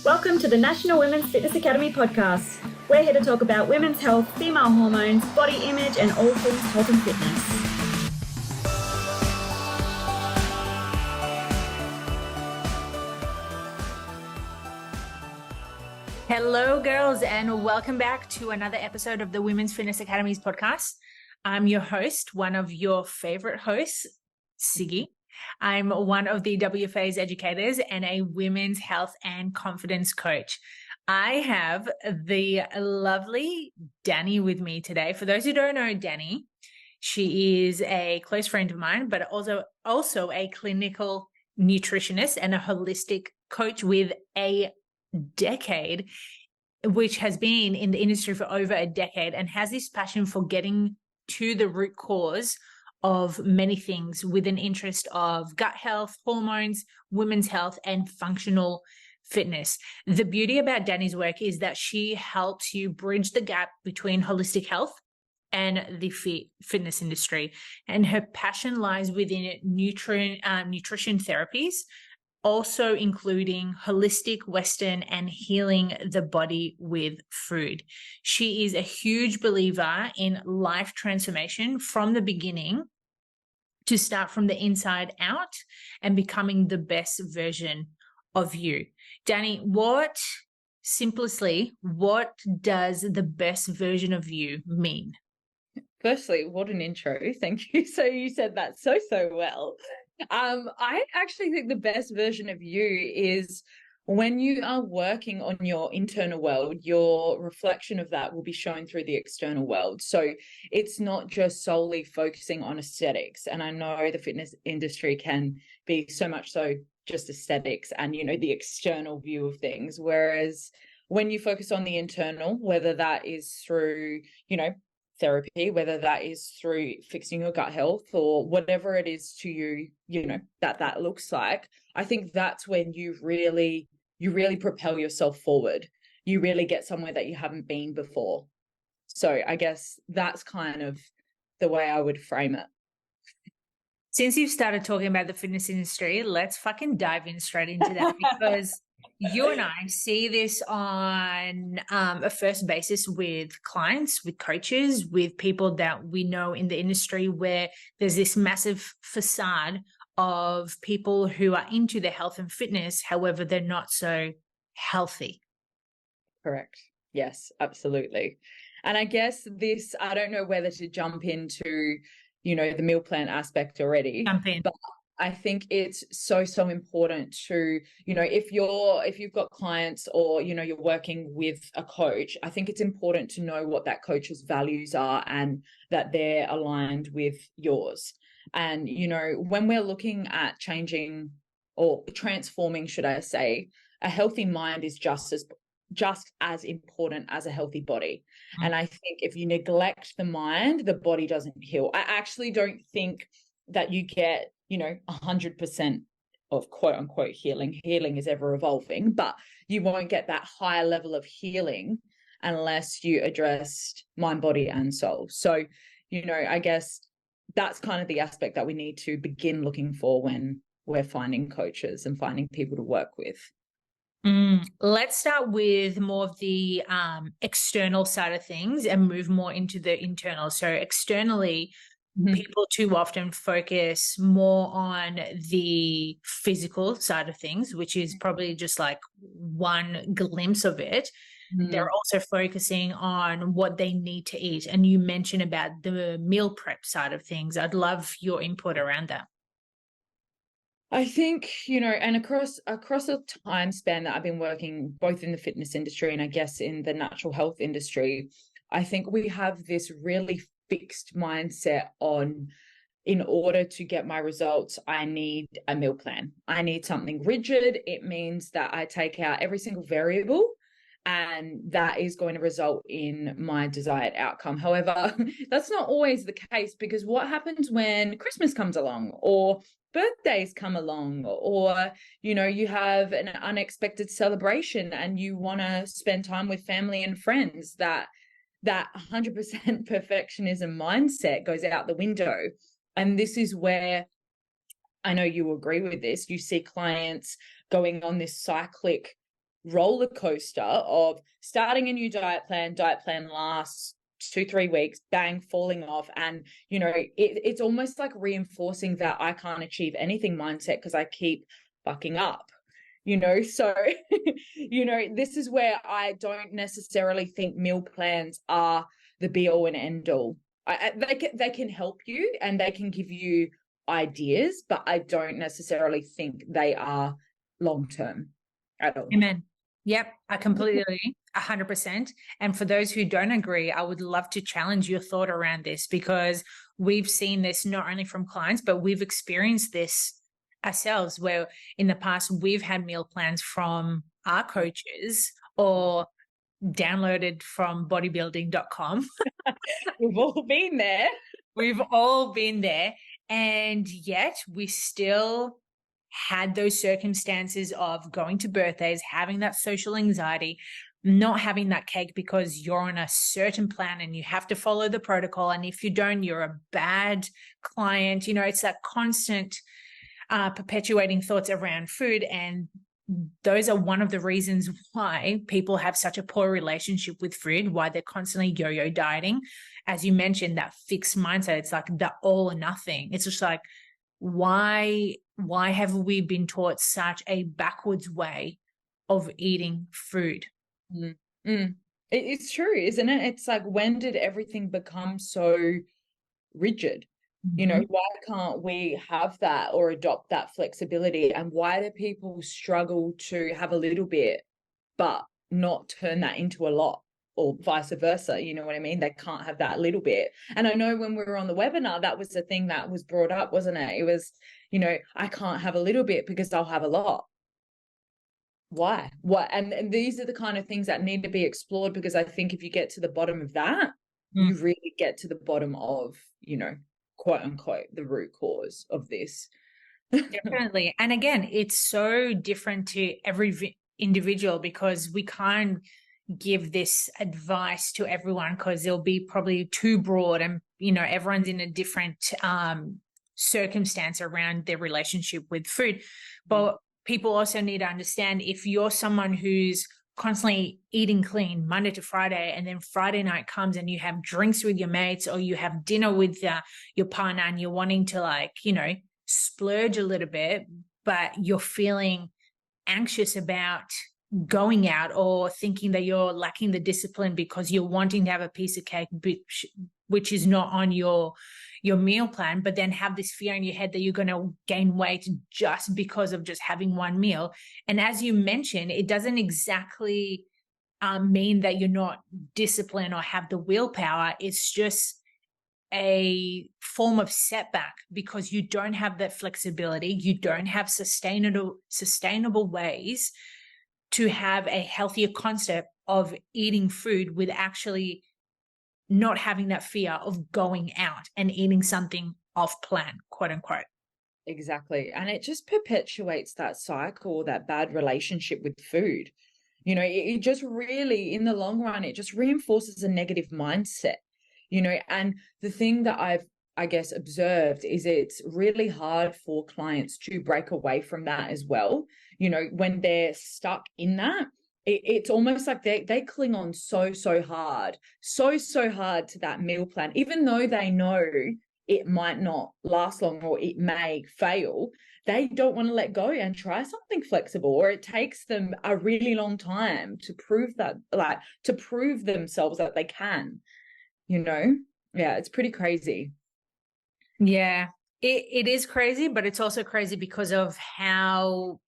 Welcome to the National Women's Fitness Academy podcast. We're here to talk about women's health, female hormones, body image, and all things health and fitness. Hello, girls, and welcome back to another episode of the Women's Fitness Academy's podcast. I'm your host, one of your favorite hosts, Siggy. I'm one of the WFA's educators and a women's health and confidence coach. I have the lovely Dani with me today. For those who don't know Dani, she is a close friend of mine, but also a clinical nutritionist and a holistic coach with a decade, which has been in the industry for over a decade and has this passion for getting to the root cause of many things with an interest of gut health, hormones, women's health, and functional fitness. The beauty about Dani's work is that she helps you bridge the gap between holistic health and the fitness industry. And her passion lies within nutrition therapies, also including holistic, Western, and healing the body with food. She is a huge believer in life transformation from the beginning to start from the inside out and becoming the best version of you. Dani, what does the best version of you mean? Firstly, what an intro. Thank you. So you said that so well. I actually think the best version of you is when you are working on your internal world, your reflection of that will be shown through the external world. So it's not just solely focusing on aesthetics. And I know the fitness industry can be so much so just aesthetics and, the external view of things. Whereas when you focus on the internal, whether that is through, therapy, whether that is through fixing your gut health or whatever it is to you, that looks like, I think that's when you really propel yourself forward. You really get somewhere that you haven't been before. So I guess that's kind of the way I would frame it. Since you've started talking about the fitness industry, let's fucking dive in straight into that because you and I see this on a first basis with clients, with coaches, with people that we know in the industry where there's this massive facade of people who are into their health and fitness. However, they're not so healthy. Correct. Yes, absolutely. And I guess I don't know whether to jump into, the meal plan aspect already. Jump in. But I think it's so important to, if you've got clients or, you're working with a coach, I think it's important to know what that coach's values are and that they're aligned with yours. And, when we're looking at changing or transforming, should I say, a healthy mind is just as important as a healthy body. Mm-hmm. And I think if you neglect the mind, the body doesn't heal. I actually don't think that you get 100% of quote unquote healing. Healing is ever evolving, but you won't get that higher level of healing unless you address mind, body, and soul. So, I guess that's kind of the aspect that we need to begin looking for when we're finding coaches and finding people to work with. Let's start with more of the external side of things and move more into the internal. So externally, people too often focus more on the physical side of things, which is probably just like one glimpse of it. They're also focusing on what they need to eat. And you mentioned about the meal prep side of things. I'd love your input around that. I think, and across a time span that I've been working both in the fitness industry and I guess in the natural health industry, I think we have this really fixed mindset on, in order to get my results, I need a meal plan. I need something rigid. It means that I take out every single variable and that is going to result in my desired outcome. However, that's not always the case because what happens when Christmas comes along or birthdays come along or, you have an unexpected celebration and you want to spend time with family and friends, that 100% perfectionism mindset goes out the window. And this is where I know you agree with this. You see clients going on this cyclic roller coaster of starting a new diet plan lasts 2-3 weeks, bang, falling off. And, you know, it's almost like reinforcing that I can't achieve anything mindset because I keep fucking up, you know. So, you know, this is where I don't necessarily think meal plans are the be all and end all. They can help you and they can give you ideas, but I don't necessarily think they are long term at all. Amen. Yep, I completely agree, 100%. And for those who don't agree, I would love to challenge your thought around this, because we've seen this not only from clients, but we've experienced this ourselves, where in the past we've had meal plans from our coaches or downloaded from bodybuilding.com. We've all been there. We've all been there. And yet we still had those circumstances of going to birthdays, having that social anxiety, not having that cake because you're on a certain plan and you have to follow the protocol. And if you don't, you're a bad client. You know, it's that constant perpetuating thoughts around food. And those are one of the reasons why people have such a poor relationship with food, why they're constantly yo-yo dieting. As you mentioned, that fixed mindset, it's like the all or nothing. It's just like, why have we been taught such a backwards way of eating food? It's true, isn't it? It's like, when did everything become so rigid? You know, why can't we have that or adopt that flexibility? And why do people struggle to have a little bit but not turn that into a lot, or vice versa? You know what I mean? They can't have that little bit. And I know when we were on the webinar, that was the thing that was brought up, wasn't it? It was, you know, I can't have a little bit because I'll have a lot. Why? What? And these are the kind of things that need to be explored, because I think if you get to the bottom of that, you really get to the bottom of, you know, quote unquote, the root cause of this. Definitely. And again, it's so different to every individual, because we can't give this advice to everyone because it'll be probably too broad, and, you know, everyone's in a different circumstance around their relationship with food. But people also need to understand, if you're someone who's constantly eating clean Monday to Friday, and then Friday night comes and you have drinks with your mates, or you have dinner with your partner, and you're wanting to, like, you know, splurge a little bit, but you're feeling anxious about going out, or thinking that you're lacking the discipline because you're wanting to have a piece of cake, which is not on your meal plan, but then have this fear in your head that you're going to gain weight just because of just having one meal. And as you mentioned, it doesn't exactly mean that you're not disciplined or have the willpower. It's just a form of setback, because you don't have that flexibility. You don't have sustainable ways to have a healthier concept of eating food with actually not having that fear of going out and eating something off plan, quote unquote. Exactly. And it just perpetuates that cycle, that bad relationship with food. You know, it just really, in the long run, it just reinforces a negative mindset, you know. And the thing that I've, I guess, observed is it's really hard for clients to break away from that as well. You know, when they're stuck in that, it's almost like they cling on so hard to that meal plan, even though they know it might not last long or it may fail. They don't want to let go and try something flexible, or it takes them a really long time to prove that, like, to prove themselves that they can, you know. Yeah, it's pretty crazy. Yeah, it is crazy, but it's also crazy because of how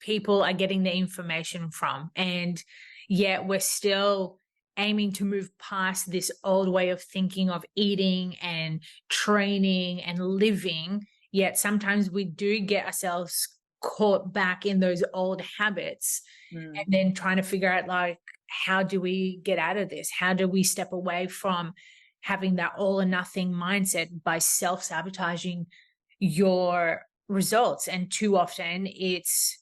people are getting the information from. And yet we're still aiming to move past this old way of thinking of eating and training and living. Yet sometimes we do get ourselves caught back in those old habits, and then trying to figure out, like, how do we get out of this? How do we step away from having that all or nothing mindset by self-sabotaging your results? And too often it's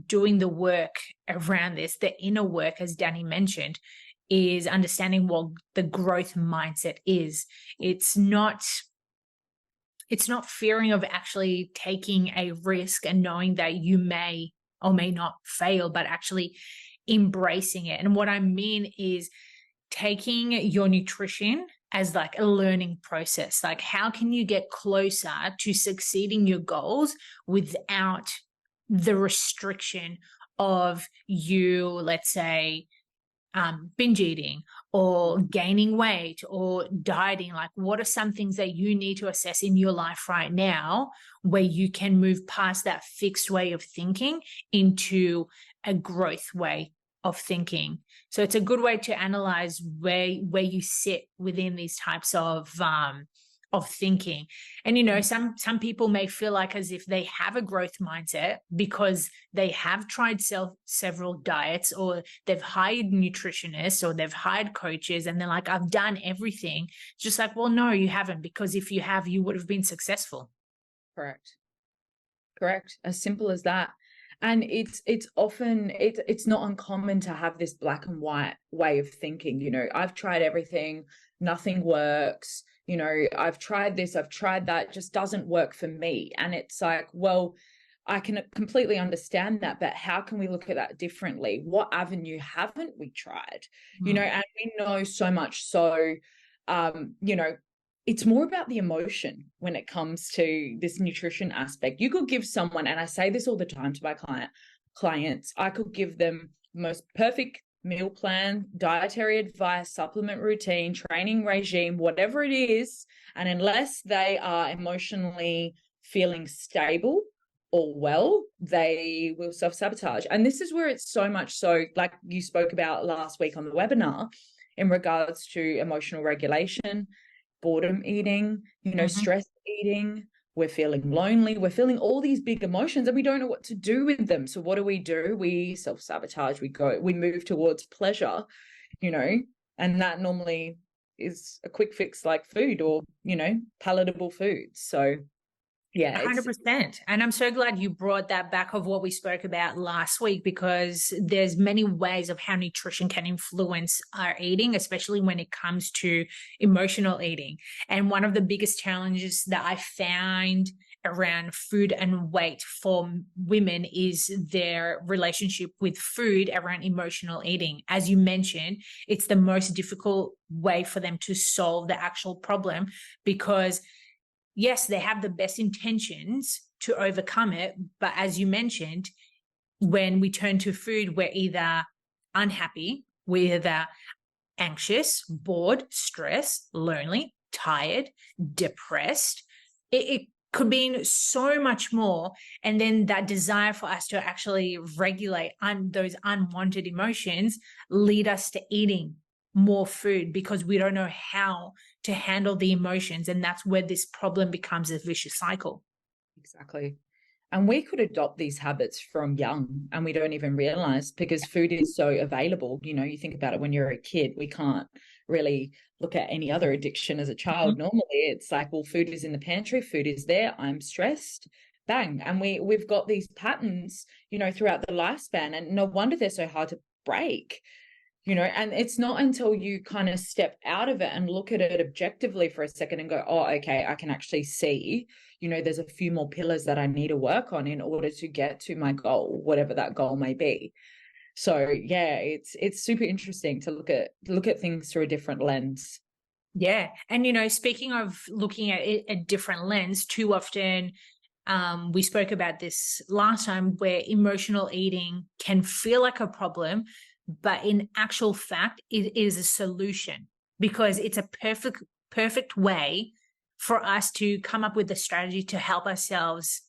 doing the work around this. The inner work, as Dani mentioned, is understanding what the growth mindset is. It's not fearing of actually taking a risk and knowing that you may or may not fail, but actually embracing it. And what I mean is taking your nutrition as like a learning process. Like, how can you get closer to succeeding your goals without the restriction of you, let's say, binge eating or gaining weight or dieting? Like, what are some things that you need to assess in your life right now where you can move past that fixed way of thinking into a growth way of thinking? So it's a good way to analyze where you sit within these types of thinking. And, you know, some people may feel like as if they have a growth mindset because they have tried several diets, or they've hired nutritionists, or they've hired coaches, and they're like, I've done everything. It's just like, well, no, you haven't, because if you have, you would have been successful. Correct. As simple as that. And it's often, it's not uncommon to have this black and white way of thinking. You know, I've tried everything, nothing works. You know, I've tried this, I've tried that, it just doesn't work for me. And it's like, well, I can completely understand that, but how can we look at that differently? What avenue haven't we tried? You know, and we know so much. So, you know, it's more about the emotion when it comes to this nutrition aspect. You could give someone, and I say this all the time to my clients, I could give them the most perfect meal plan, dietary advice, supplement routine, training regime, whatever it is. And unless they are emotionally feeling stable or well, they will self-sabotage. And this is where it's so much so, like you spoke about last week on the webinar, in regards to emotional regulation, boredom eating, you know, stress eating. We're feeling lonely. We're feeling all these big emotions and we don't know what to do with them. So what do? We self-sabotage. We move towards pleasure, you know, and that normally is a quick fix like food, or, you know, palatable foods. So yeah, 100%. And I'm so glad you brought that back of what we spoke about last week, because there's many ways of how nutrition can influence our eating, especially when it comes to emotional eating. And one of the biggest challenges that I find around food and weight for women is their relationship with food around emotional eating. As you mentioned, it's the most difficult way for them to solve the actual problem, because yes, they have the best intentions to overcome it. But as you mentioned, when we turn to food, we're either unhappy, we're either anxious, bored, stressed, lonely, tired, depressed. It could mean so much more. And then that desire for us to actually regulate those unwanted emotions lead us to eating more food, because we don't know how to handle the emotions. And that's where this problem becomes a vicious cycle. Exactly. And we could adopt these habits from young and we don't even realize, because food is so available. You know, you think about it, when you're a kid, we can't really look at any other addiction as a child. Normally it's like, well, food is in the pantry, food is there, I'm stressed, bang. And we've got these patterns, you know, throughout the lifespan, and no wonder they're so hard to break. You know, and it's not until you kind of step out of it and look at it objectively for a second and go, oh, okay, I can actually see, you know, there's a few more pillars that I need to work on in order to get to my goal, whatever that goal may be. So yeah, it's super interesting to look at things through a different lens. Yeah. And, you know, speaking of looking at it a different lens, too often, we spoke about this last time, where emotional eating can feel like a problem, but in actual fact, it is a solution, because it's a perfect way for us to come up with a strategy to help ourselves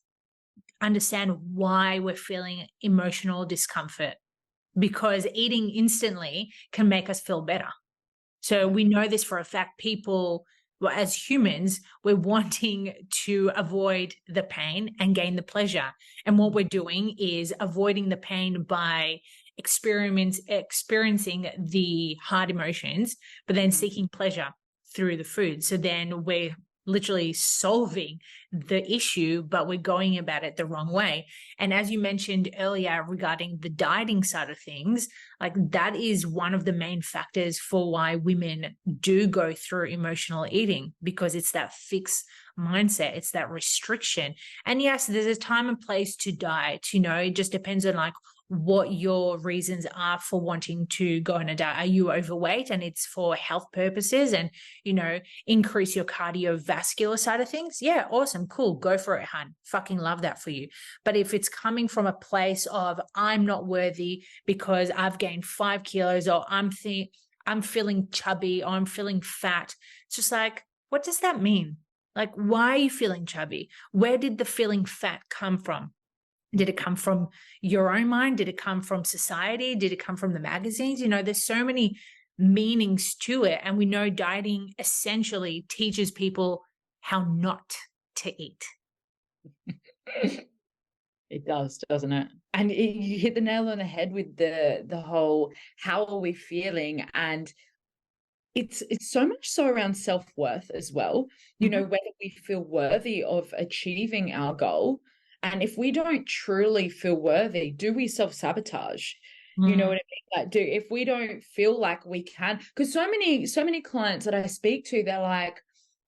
understand why we're feeling emotional discomfort, because eating instantly can make us feel better. So we know this for a fact. People, well, as humans, we're wanting to avoid the pain and gain the pleasure. And what we're doing is avoiding the pain by experiencing the hard emotions, but then seeking pleasure through the food. So then we're literally solving the issue, but we're going about it the wrong way. And as you mentioned earlier regarding the dieting side of things, like that is one of the main factors for why women do go through emotional eating, because it's that fixed mindset, it's that restriction. And yes, there's a time and place to diet, it just depends on like what your reasons are for wanting to go on a diet. Are you overweight and it's for health purposes and, increase your cardiovascular side of things? Yeah, awesome, cool, go for it, hun. Fucking love that for you. But if it's coming from a place of I'm not worthy because I've gained 5 kilos, or I'm feeling chubby, or I'm feeling fat, it's just like, what does that mean? Like, why are you feeling chubby? Where did the feeling fat come from? Did it come from your own mind? Did it come from society? Did it come from the magazines? There's so many meanings to it. And we know dieting essentially teaches people how not to eat. It does, doesn't it? And you hit the nail on the head with the whole, how are we feeling? And it's so much so around self-worth as well, whether we feel worthy of achieving our goal. And if we don't truly feel worthy, do we self-sabotage? You know what I mean? Like, if we don't feel like we can, because so many clients that I speak to, they're like,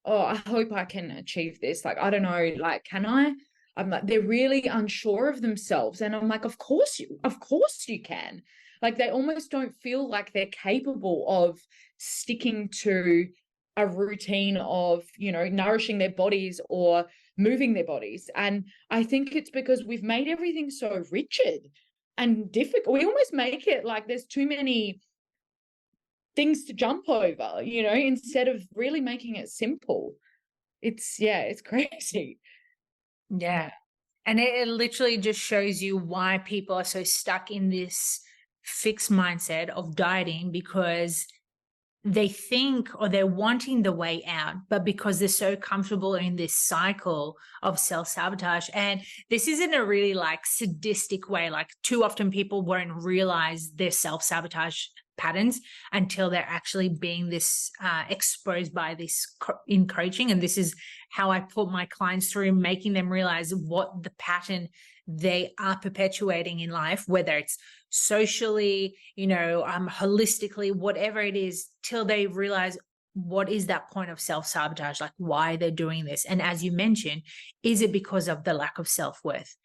oh, I hope I can achieve this. Like, I don't know, like, can I? I'm like, they're really unsure of themselves. And I'm like, of course you can. Like, they almost don't feel like they're capable of sticking to a routine of, nourishing their bodies or moving their bodies. And I think it's because we've made everything so rigid and difficult. We almost make it like there's too many things to jump over, instead of really making it simple. It's crazy. Yeah. And it literally just shows you why people are so stuck in this fixed mindset of dieting, because they think, or they're wanting the way out, but because they're so comfortable in this cycle of self-sabotage. And this isn't a really like sadistic way. Like, too often people won't realize their self-sabotage patterns until they're actually being exposed by this in coaching. And this is how I put my clients through, making them realize what the pattern they are perpetuating in life, whether it's socially, holistically, whatever it is, till they realize what is that point of self-sabotage, like why they're doing this. And as you mentioned, is it because of the lack of self-worth?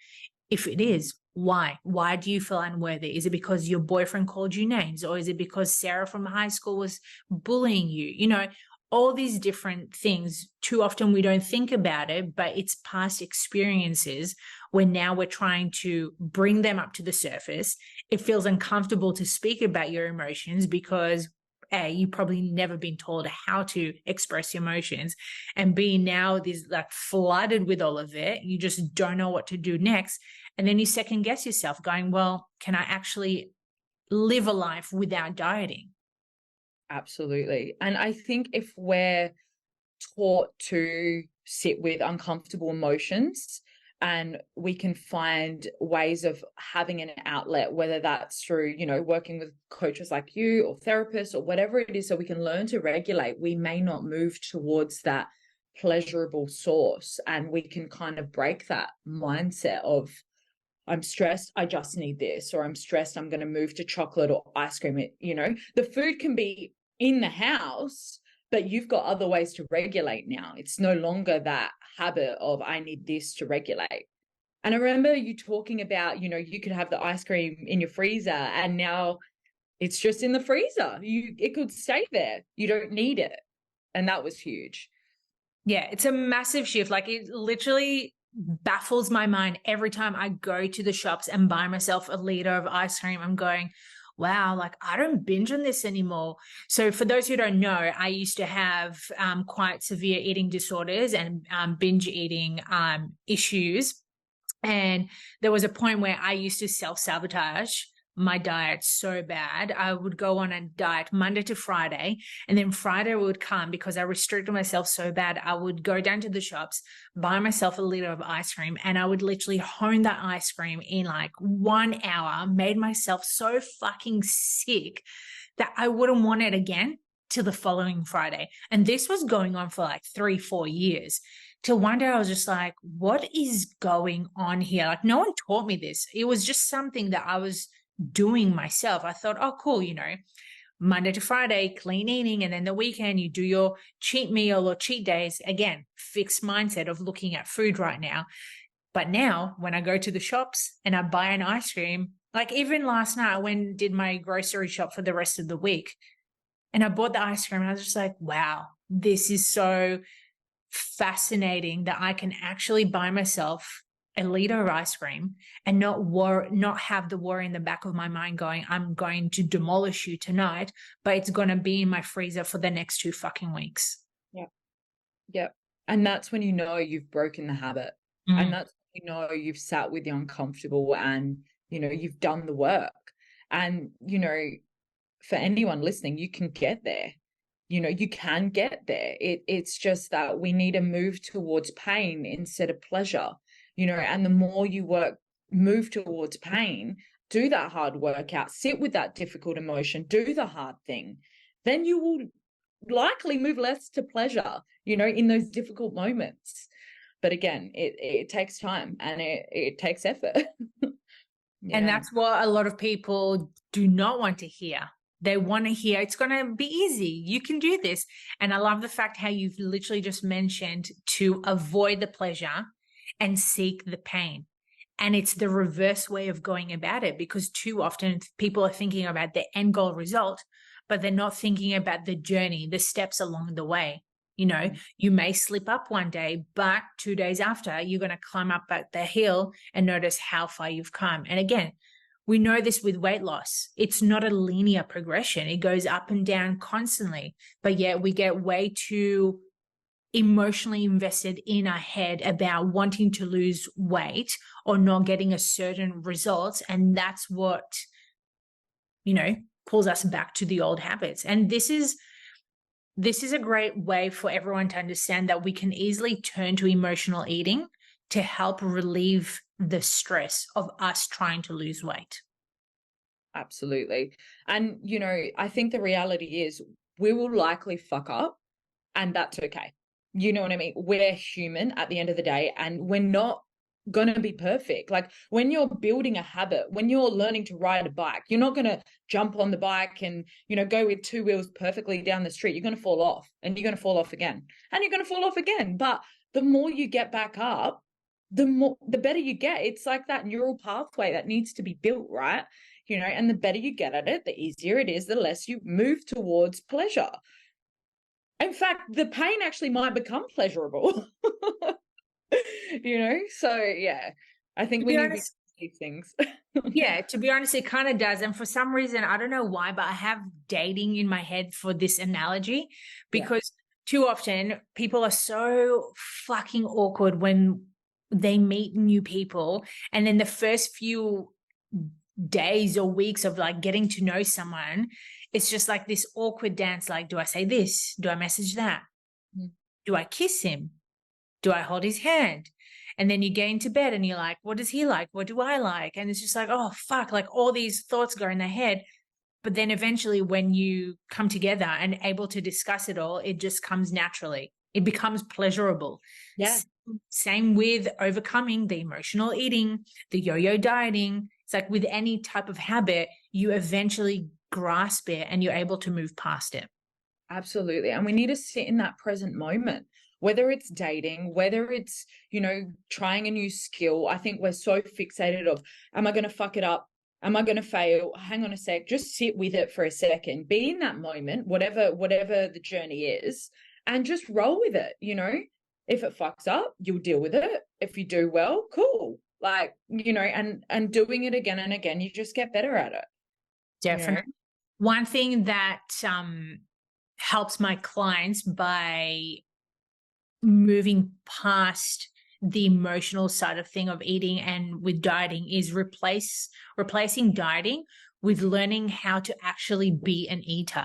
If it is, why? Why do you feel unworthy? Is it because your boyfriend called you names? Or is it because Sarah from high school was bullying you? All these different things. Too often we don't think about it, but it's past experiences where now we're trying to bring them up to the surface. It feels uncomfortable to speak about your emotions because A, you've probably never been told how to express your emotions, and B, now there's like flooded with all of it. You just don't know what to do next. And then you second guess yourself going, well, can I actually live a life without dieting? Absolutely. And I think if we're taught to sit with uncomfortable emotions and we can find ways of having an outlet, whether that's through, working with coaches like you or therapists or whatever it is, so we can learn to regulate, we may not move towards that pleasurable source, and we can kind of break that mindset of, I'm stressed, I just need this, or I'm stressed, I'm going to move to chocolate or ice cream. The food can be in the house, but you've got other ways to regulate now. It's no longer that habit of I need this to regulate. And I remember you talking about, you could have the ice cream in your freezer and now it's just in the freezer. It could stay there. You don't need it. And that was huge. Yeah, it's a massive shift. Like, it literally baffles my mind every time I go to the shops and buy myself a liter of ice cream. I'm going, wow, like I don't binge on this anymore. So for those who don't know, I used to have quite severe eating disorders and binge eating issues. And there was a point where I used to self-sabotage my diet so bad. I would go on a diet Monday to Friday, and then Friday would come because I restricted myself so bad. I would go down to the shops, buy myself a liter of ice cream, and I would literally hone that ice cream in like 1 hour, made myself so fucking sick that I wouldn't want it again till the following Friday. And this was going on for like 3-4 years. Till one day I was just like, what is going on here? Like, no one taught me this. It was just something that I was doing myself. I thought, oh, cool, Monday to Friday, clean eating, and then the weekend you do your cheat meal or cheat days. Again, fixed mindset of looking at food right now. But now when I go to the shops and I buy an ice cream, like even last night I went and did my grocery shop for the rest of the week and I bought the ice cream and I was just like, wow, this is so fascinating that I can actually buy myself a liter of ice cream and not have the worry in the back of my mind going, I'm going to demolish you tonight, but it's going to be in my freezer for the next 2 fucking weeks. Yeah. Yeah. And that's when you know you've broken the habit. And that's when you know you've sat with the uncomfortable and, you've done the work. And, for anyone listening, you can get there. You can get there. It's just that we need to move towards pain instead of pleasure. And the more you move towards pain, do that hard workout, sit with that difficult emotion, do the hard thing, then you will likely move less to pleasure, in those difficult moments. But again, it takes time and it takes effort. Yeah. And that's what a lot of people do not want to hear. They want to hear it's going to be easy. You can do this. And I love the fact how you've literally just mentioned to avoid the pleasure and seek the pain. And it's the reverse way of going about it, because too often people are thinking about the end goal result, but they're not thinking about the journey, the steps along the way. You may slip up one day, but 2 days after, you're going to climb up the hill and notice how far you've come. And again, we know this with weight loss. It's not a linear progression. It goes up and down constantly, but yet we get way too emotionally invested in our head about wanting to lose weight or not getting a certain result. And that's what, pulls us back to the old habits. And this is a great way for everyone to understand that we can easily turn to emotional eating to help relieve the stress of us trying to lose weight. Absolutely. And, I think the reality is we will likely fuck up and that's okay. You know what I mean? We're human at the end of the day and we're not going to be perfect. Like when you're building a habit, when you're learning to ride a bike, you're not going to jump on the bike and, go with 2 wheels perfectly down the street. You're going to fall off and you're going to fall off again and you're going to fall off again. But the more you get back up, the better you get. It's like that neural pathway that needs to be built, right? And the better you get at it, the easier it is, the less you move towards pleasure. In fact, the pain actually might become pleasurable. So yeah, I think we need to see things. Yeah, to be honest, it kind of does. And for some reason, I don't know why, but I have dating in my head for this analogy because too often people are so fucking awkward when they meet new people. And then the first few days or weeks of like getting to know someone, it's just like this awkward dance. Like, do I say this? Do I message that? Do I kiss him? Do I hold his hand? And then you get into bed and you're like, what does he like? What do I like? And it's just like, oh, fuck, like all these thoughts go in their head. But then eventually when you come together and able to discuss it all, it just comes naturally. It becomes pleasurable. Yeah. Same with overcoming the emotional eating, the yo-yo dieting. It's like with any type of habit, you eventually grasp it and you're able to move past it. Absolutely. And we need to sit in that present moment. Whether it's dating, whether it's, trying a new skill. I think we're so fixated of, am I going to fuck it up? Am I going to fail? Hang on a sec. Just sit with it for a second. Be in that moment, whatever the journey is, and just roll with it. If it fucks up, you'll deal with it. If you do well, cool. Like, and doing it again and again, you just get better at it. Definitely. One thing that helps my clients by moving past the emotional side of thing of eating and with dieting is replacing dieting with learning how to actually be an eater.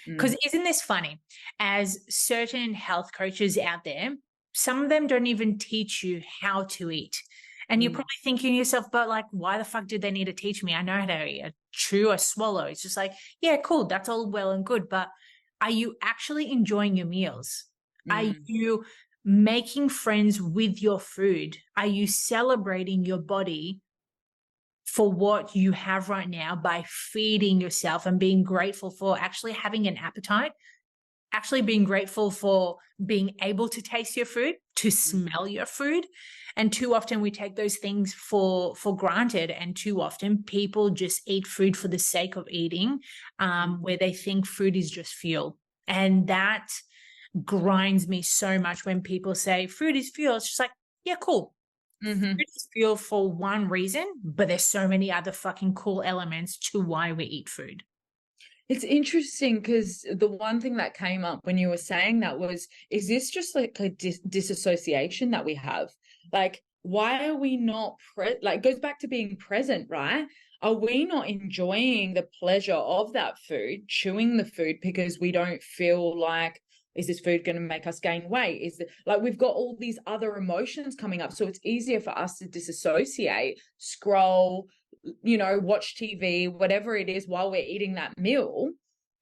Because isn't this funny? As certain health coaches out there, some of them don't even teach you how to eat. And you're probably thinking to yourself, but like, why the fuck did they need to teach me? I know how to chew or swallow. It's just like, yeah, cool. That's all well and good. But are you actually enjoying your meals? Are Mm. you making friends with your food? Are you celebrating your body for what you have right now by feeding yourself and being grateful for actually having an appetite, actually being grateful for being able to taste your food, to smell your food? And too often we take those things for granted, and too often people just eat food for the sake of eating, where they think food is just fuel. And that grinds me so much when people say food is fuel. It's just like, yeah, cool. Mm-hmm. Food is fuel for one reason, but there's so many other fucking cool elements to why we eat food. It's interesting because the one thing that came up when you were saying that was, is this just like a disassociation that we have? Like, why are we not like, it goes back to being present, right? Are we not enjoying the pleasure of that food, chewing the food, because we don't feel like, is this food going to make us gain weight? Is it like we've got all these other emotions coming up? So it's easier for us to disassociate, scroll, watch TV, whatever it is, while we're eating that meal,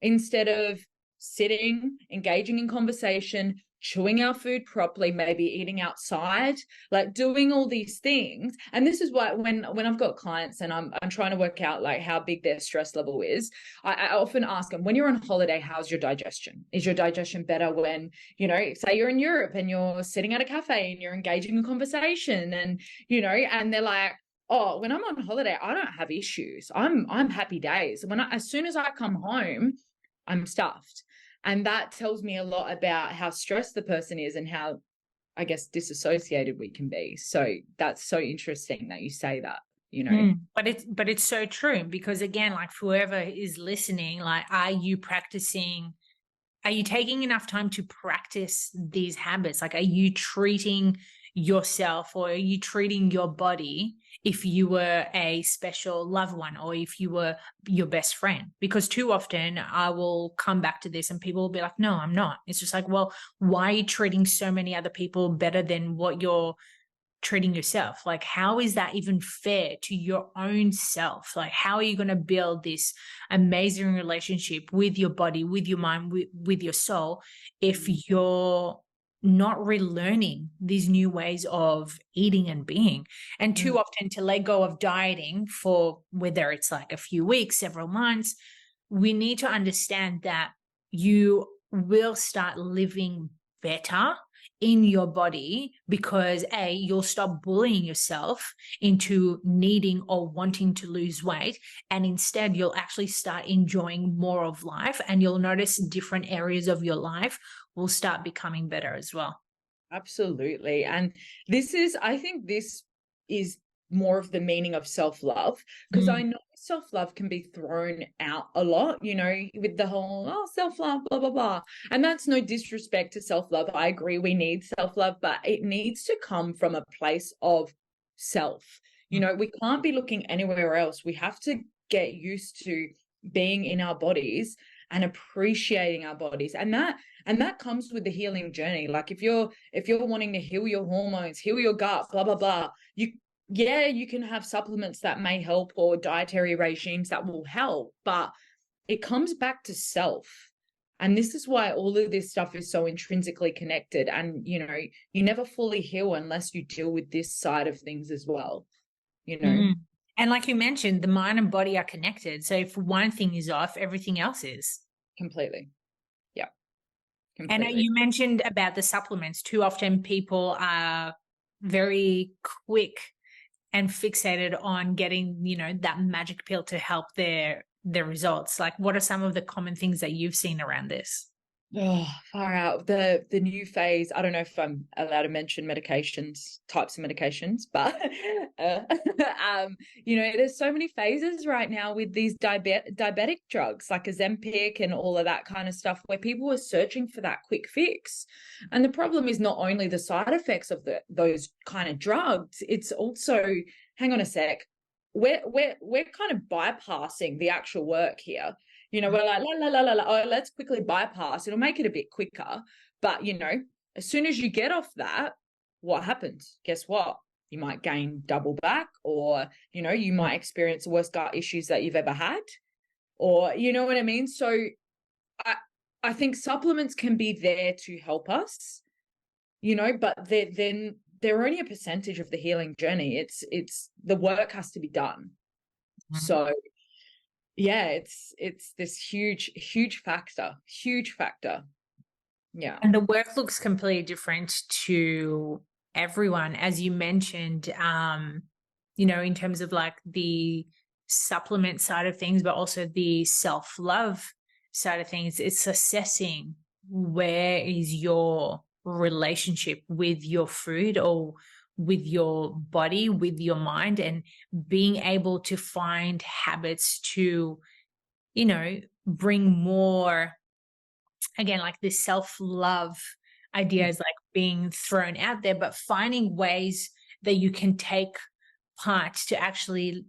instead of sitting, engaging in conversation, chewing our food properly, maybe eating outside, like doing all these things. And this is why when I've got clients and I'm trying to work out like how big their stress level is, I often ask them, when you're on holiday, how's your digestion? Is your digestion better when, say you're in Europe and you're sitting at a cafe and you're engaging in conversation, and, and they're like, oh, when I'm on holiday, I don't have issues. I'm happy days. As soon as I come home, I'm stuffed. And that tells me a lot about how stressed the person is and how, I guess, disassociated we can be. So that's so interesting that you say that, But it's so true, because again, like, whoever is listening, like, are you taking enough time to practice these habits? Like, are you treating yourself, or are you treating your body if you were a special loved one, or if you were your best friend? Because too often I will come back to this and people will be like, no, I'm not. It's just like, well, why are you treating so many other people better than what you're treating yourself? Like, how is that even fair to your own self? Like, how are you going to build this amazing relationship with your body, with your mind, with your soul, if you're not relearning these new ways of eating and being? And too often, to let go of dieting for whether it's like a few weeks, several months, we need to understand that you will start living better in your body, because you'll stop bullying yourself into needing or wanting to lose weight, and instead you'll actually start enjoying more of life, and you'll notice different areas of your life will start becoming better as well. Absolutely. And I think this is more of the meaning of self-love, because I know self-love can be thrown out a lot, with the whole, self-love, blah, blah, blah. And that's no disrespect to self-love. I agree, we need self-love, but it needs to come from a place of self. We can't be looking anywhere else. We have to get used to being in our bodies and appreciating our bodies. And that comes with the healing journey. Like, if you're wanting to heal your hormones, heal your gut, blah, blah, blah, you can have supplements that may help, or dietary regimes that will help, but it comes back to self. And this is why all of this stuff is so intrinsically connected. And, you never fully heal unless you deal with this side of things as well, And like you mentioned, the mind and body are connected. So if one thing is off, everything else is. Completely. Yeah. Completely. And you mentioned about the supplements. Too often people are very quick and fixated on getting, that magic pill to help their results. Like, what are some of the common things that you've seen around this? Oh, far out. The new phase, I don't know if I'm allowed to mention types of medications, but there's so many phases right now with these diabetic drugs like Ozempic and all of that kind of stuff, where people are searching for that quick fix. And the problem is not only the side effects of those kind of drugs, it's also, hang on a sec, we're kind of bypassing the actual work here. We're like, let's quickly bypass. It'll make it a bit quicker. But, as soon as you get off that, what happens? Guess what? You might gain double back, or, you might experience the worst gut issues that you've ever had, or, you know what I mean? So I think supplements can be there to help us, but they're only a percentage of the healing journey. It's the work has to be done. Mhm. So yeah, it's this huge factor. Yeah. And the work looks completely different to everyone, as you mentioned, in terms of like the supplement side of things, but also the self-love side of things. It's assessing where is your relationship with your food or with your body, with your mind, and being able to find habits to, bring more, again, like this self-love idea is like being thrown out there, but finding ways that you can take part to actually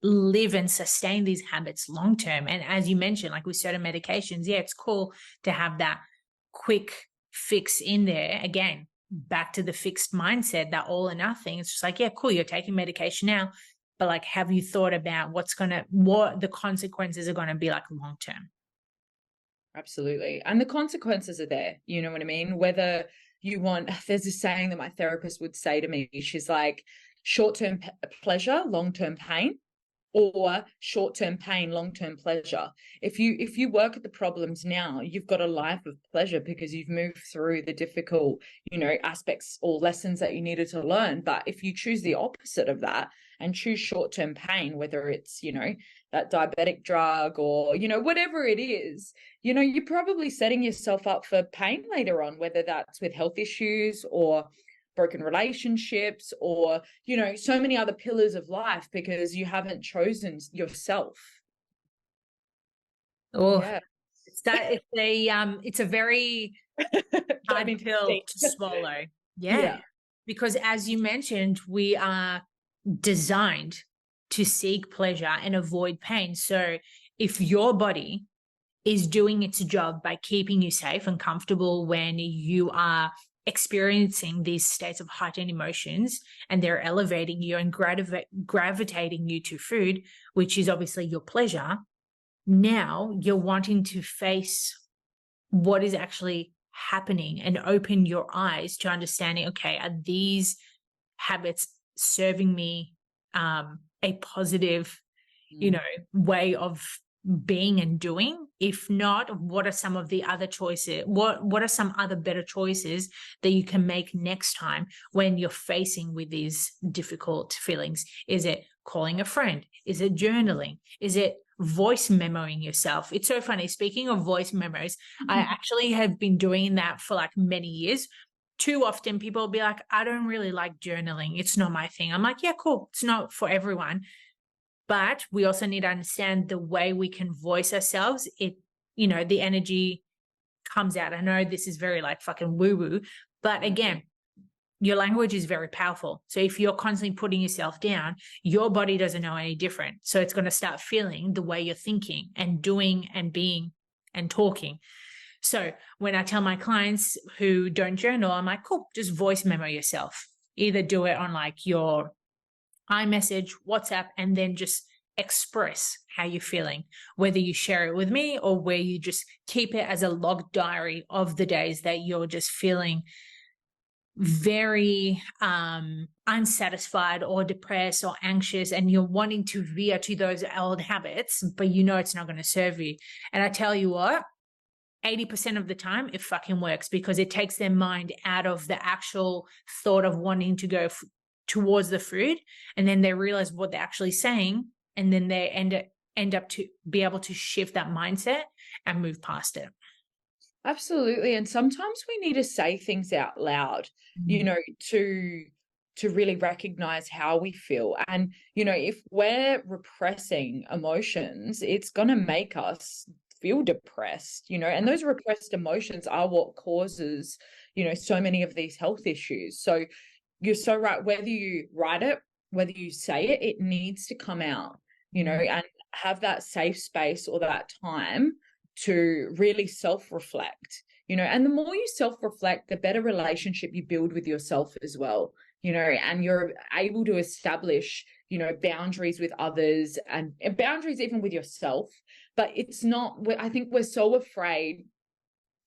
live and sustain these habits long term. And as you mentioned, like with certain medications, yeah, it's cool to have that quick fix in there. Again, back to the fixed mindset, that all or nothing. It's just like, yeah, cool, you're taking medication now, but like, have you thought about what the consequences are going to be like long term? Absolutely. And the consequences are there. You know what I mean? Whether you want, there's a saying that my therapist would say to me. She's like, short-term pleasure, long-term pain, or short-term pain, long-term pleasure. If you work at the problems now, you've got a life of pleasure because you've moved through the difficult, aspects or lessons that you needed to learn. But if you choose the opposite of that and choose short-term pain, whether it's, that diabetic drug or, whatever it is, you're probably setting yourself up for pain later on, whether that's with health issues or broken relationships or, so many other pillars of life because you haven't chosen yourself. Oh, Yeah. it's a very hard pill to swallow. Yeah. Because as you mentioned, we are designed to seek pleasure and avoid pain. So if your body is doing its job by keeping you safe and comfortable when you are experiencing these states of heightened emotions, and they're elevating you and gravitating you to food, which is obviously your pleasure, now you're wanting to face what is actually happening and open your eyes to understanding, okay, are these habits serving me a positive, way of being and doing? If not, what are some of the other choices? What are some other better choices that you can make next time when you're facing with these difficult feelings? Is it calling a friend? Is it journaling? Is it voice memoing yourself? It's so funny. Speaking of voice memos, I actually have been doing that for like many years. Too often people will be like, I don't really like journaling. It's not my thing. I'm like, yeah, cool. It's not for everyone. But we also need to understand the way we can voice ourselves. The energy comes out. I know this is very like fucking woo-woo, but again, your language is very powerful. So if you're constantly putting yourself down, your body doesn't know any different. So it's going to start feeling the way you're thinking and doing and being and talking. So when I tell my clients who don't journal, I'm like, cool, just voice memo yourself. Either do it on like your iMessage, WhatsApp, and then just express how you're feeling, whether you share it with me or where you just keep it as a log diary of the days that you're just feeling very unsatisfied or depressed or anxious, and you're wanting to veer to those old habits, but it's not going to serve you. And I tell you what, 80% of the time it fucking works because it takes their mind out of the actual thought of wanting to go towards the food, and then they realize what they're actually saying, and then they end up to be able to shift that mindset and move past it. Absolutely. And sometimes we need to say things out loud, to really recognize how we feel. And, if we're repressing emotions, it's going to make us feel depressed, and those repressed emotions are what causes, so many of these health issues. So you're so right. Whether you write it, whether you say it, it needs to come out, and have that safe space or that time to really self-reflect, and the more you self-reflect, the better relationship you build with yourself as well, and you're able to establish, boundaries with others and boundaries even with yourself. But it's not, I think we're so afraid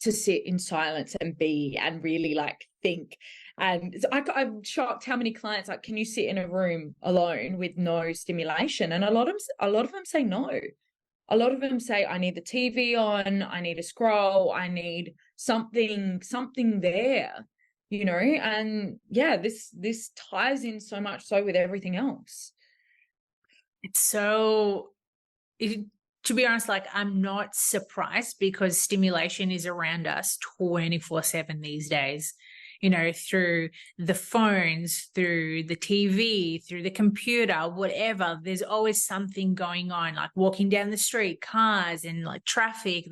to sit in silence and be and really like think. And I'm shocked how many clients like, can you sit in a room alone with no stimulation? And a lot of them say no. A lot of them say, I need the TV on, I need a scroll, I need something there, you know. And yeah, this ties in so much so with everything else. It's so, to be honest, like I'm not surprised because stimulation is around us 24/7 these days, you know, through the phones, through the TV, through the computer, whatever. There's always something going on, like walking down the street, cars and like traffic.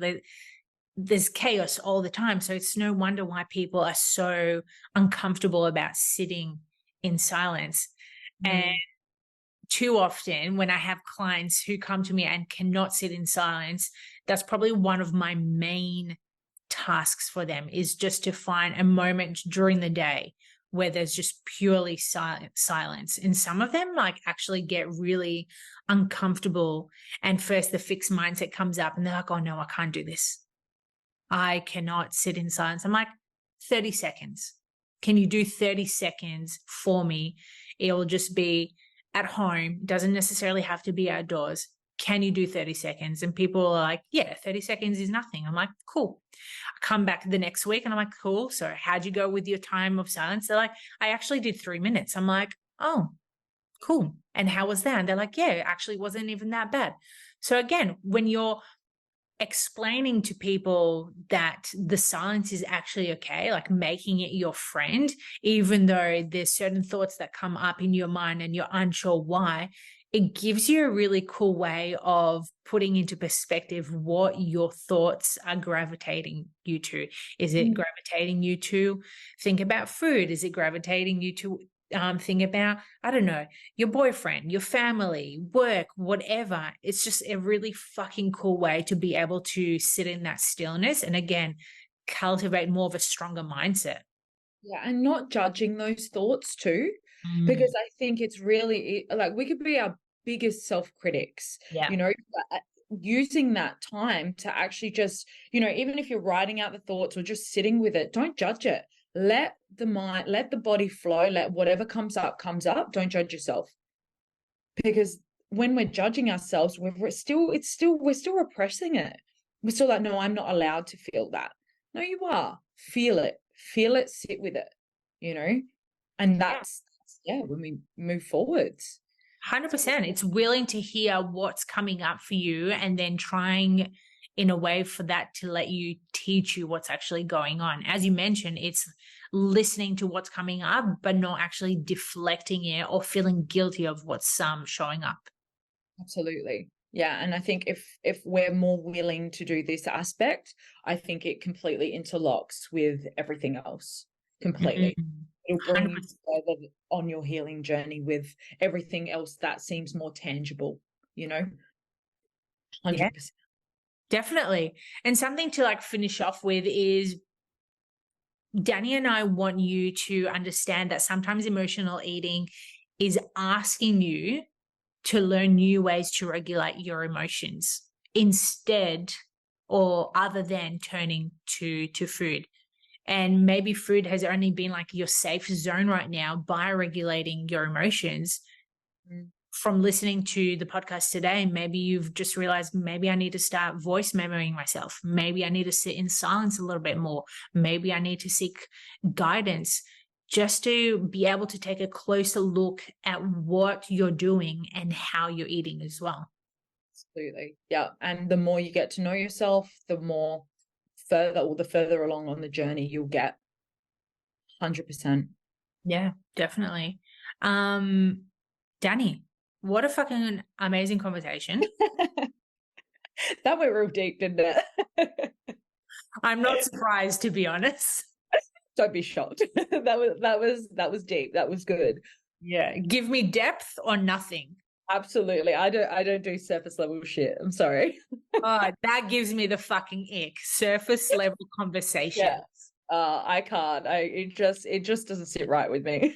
There's chaos all the time. So it's no wonder why people are so uncomfortable about sitting in silence. And too often when I have clients who come to me and cannot sit in silence, that's probably one of my main tasks for them, is just to find a moment during the day where there's just purely silence. And some of them like actually get really uncomfortable, and first the fixed mindset comes up and they're like, oh no, I can't do this. I cannot sit in silence. I'm like, 30 seconds. Can you do 30 seconds for me? It will just be at home, doesn't necessarily have to be outdoors. Can you do 30 seconds? And people are like, yeah, 30 seconds is nothing. I'm like, cool. I come back the next week and I'm like, cool. So how'd you go with your time of silence? They're like, I actually did 3 minutes. I'm like, oh, cool. And how was that? And they're like, yeah, it actually wasn't even that bad. So again, when you're explaining to people that the silence is actually okay, like making it your friend, even though there's certain thoughts that come up in your mind and you're unsure why, it gives you a really cool way of putting into perspective what your thoughts are gravitating you to. Is it gravitating you to think about food? Is it gravitating you to think about, I don't know, your boyfriend, your family, work, whatever? It's just a really fucking cool way to be able to sit in that stillness and again, cultivate more of a stronger mindset. Yeah, and not judging those thoughts too, because I think it's really like we could be our biggest self-critics, you know, using that time to actually just, you know, even if you're writing out the thoughts or just sitting with it, don't judge it. Let the mind, let the body flow, let whatever comes up. Don't judge yourself. Because when we're judging ourselves, we're still repressing it. We're still like, no, I'm not allowed to feel that. No, you are. Feel it, sit with it, you know? And that's when we move forwards. 100%. It's willing to hear what's coming up for you and then trying in a way for that to let you teach you what's actually going on. As you mentioned, it's listening to what's coming up, but not actually deflecting it or feeling guilty of what's showing up. Absolutely. Yeah. And I think if we're more willing to do this aspect, I think it completely interlocks with everything else. Completely. It'll bring you further on your healing journey with everything else that seems more tangible, you know? 100%. Yeah, definitely. And something to like finish off with is Dani and I want you to understand that sometimes emotional eating is asking you to learn new ways to regulate your emotions instead or other than turning to food. And maybe food has only been like your safe zone right now by regulating your emotions. From listening to the podcast today, maybe you've just realized maybe I need to start voice memoing myself. Maybe I need to sit in silence a little bit more. Maybe I need to seek guidance just to be able to take a closer look at what you're doing and how you're eating as well. Absolutely. Yeah. And the more you get to know yourself, the further along on the journey you'll get. 100%. Yeah, definitely. Dani, what a fucking amazing conversation. That went real deep, didn't it? I'm not surprised, to be honest. Don't be shocked. That was deep. That was good. Yeah. Give me depth or nothing. Absolutely. I don't do surface level shit. I'm sorry. Oh, that gives me the fucking ick. Surface level conversations. Yeah. I can't. It just doesn't sit right with me.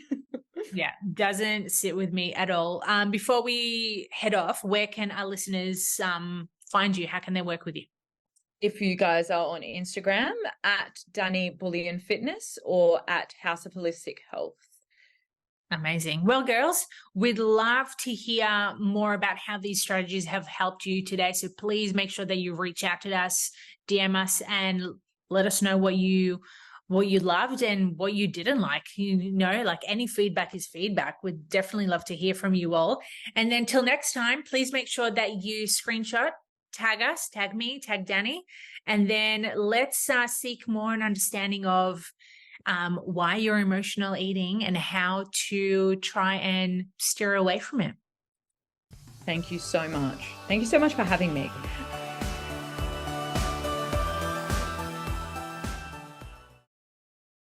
Yeah, doesn't sit with me at all. Before we head off, where can our listeners find you? How can they work with you? if you guys are on Instagram at Dani Bulian Fitness or at House of Holistic Health. Amazing. Well, girls, we'd love to hear more about how these strategies have helped you today. So please make sure that you reach out to us, DM us, and let us know what you loved and what you didn't like. Like any feedback is feedback. We'd definitely love to hear from you all. And then till next time, please make sure that you screenshot, tag us, tag me, tag Dani, and then let's seek more an understanding of why you're emotional eating and how to try and steer away from it. Thank you so much. Thank you so much for having me.